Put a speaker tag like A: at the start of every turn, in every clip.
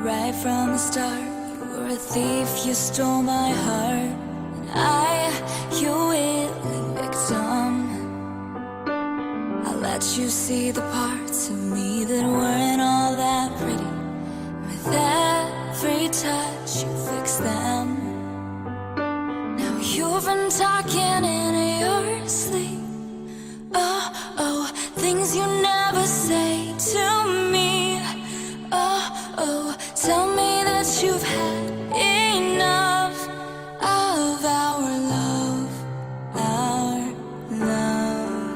A: Right from the start, you were a thief, you stole my heart. And your willing victim. I let you see the parts of me that weren't all that pretty. With every touch, you fixed them. Now you've been talking in your sleep. Oh, oh, things you never say to me. Oh, oh, tell me that you've had enough of our love, our love.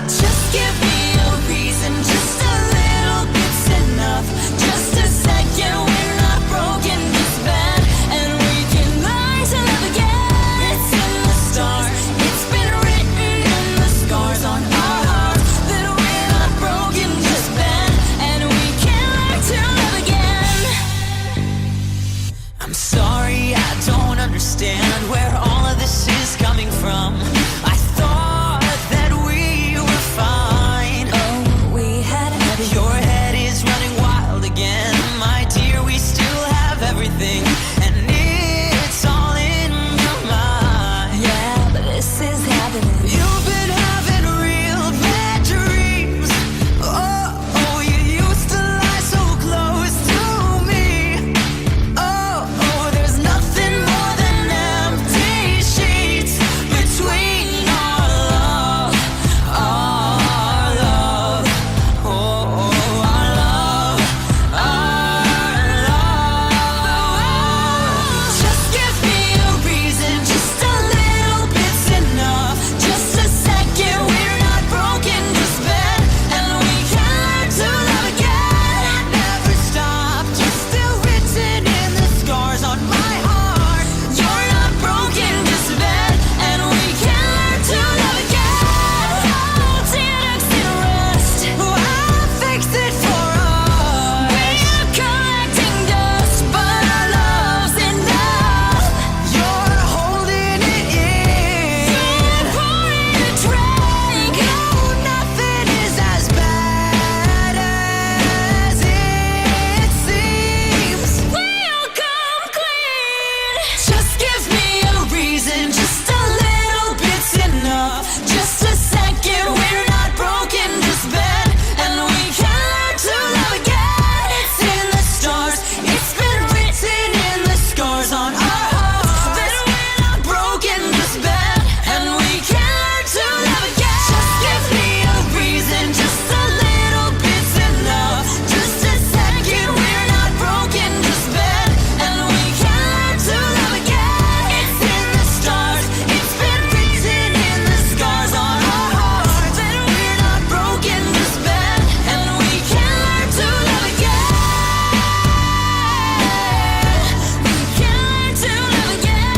A: Just give me a reason, just a little bit's enough. Just a second, we're not broken, just bad, and we can learn to love again. It's in the stars, it's been written in the scars on our hearts, that we're not broken, just bad, and we can learn to love again. I'm sorry, I don't understand where all of this is coming from. I thought that we were fine. Oh, we had everything. Your head is running wild again, my dear. We still have everything, and it's all in your mind. Yeah, but this is happening. You've been having real bad dreams. Oh, oh, you used to lie so close to me. Oh, oh, there's nothing more than empty sheets between our love, our love. Oh, oh, our love, our love. Just give me a reason, just a little bit's enough. Just a second, we're not broken, just bad, and we can learn to love again. Never stop, you're still written in the scars on my heart. You're not broken, just bad, and we can learn to love again. Oh, TNX in rust, oh, I'll fix it for us. We're collecting dust, but our love's enough. You're holding it in. You're pouring a drink. No, nothing is as bad as it seems. We'll come clean. Just give me a reason, just a little bit's enough. Just a second, we're not broken, just bad, and we can learn to love again. It's in the stars, it's been written in the scars on our hearts, that we're not broken, just bad, and we can learn to love again. Just give me a reason, just a little bit's enough. Just a second, we're not broken, just bad, and we can learn to love again. It's in the stars, it's been written in the scars on our hearts, that we're not broken, just bad, and we can learn to love again. We can learn to love again.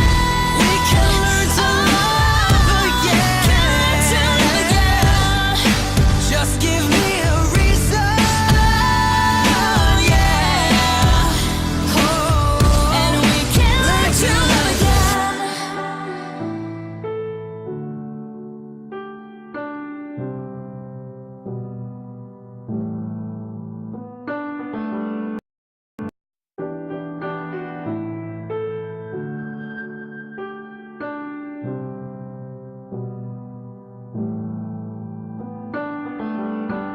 A: We can learn to love again. Just give me a reason, yeah. Oh, and we can learn to love again.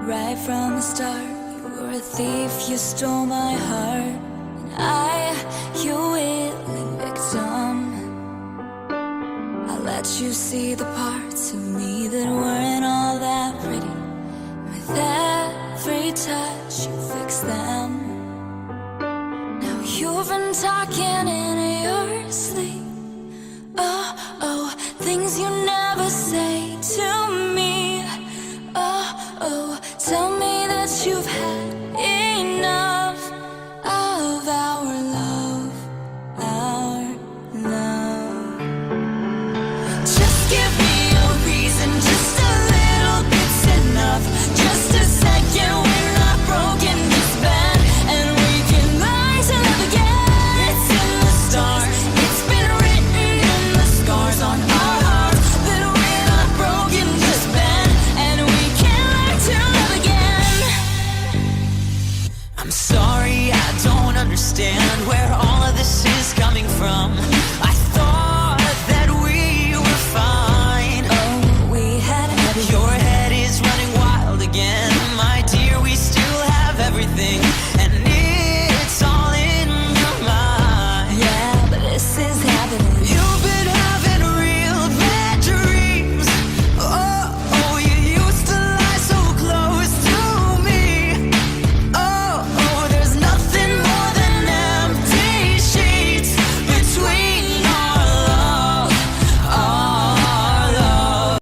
A: Right from the start, you were a thief, you stole my heart. And your willing victim. I let you see the parts of me that weren't all that pretty. With every touch, you fixed them. Now you've been talking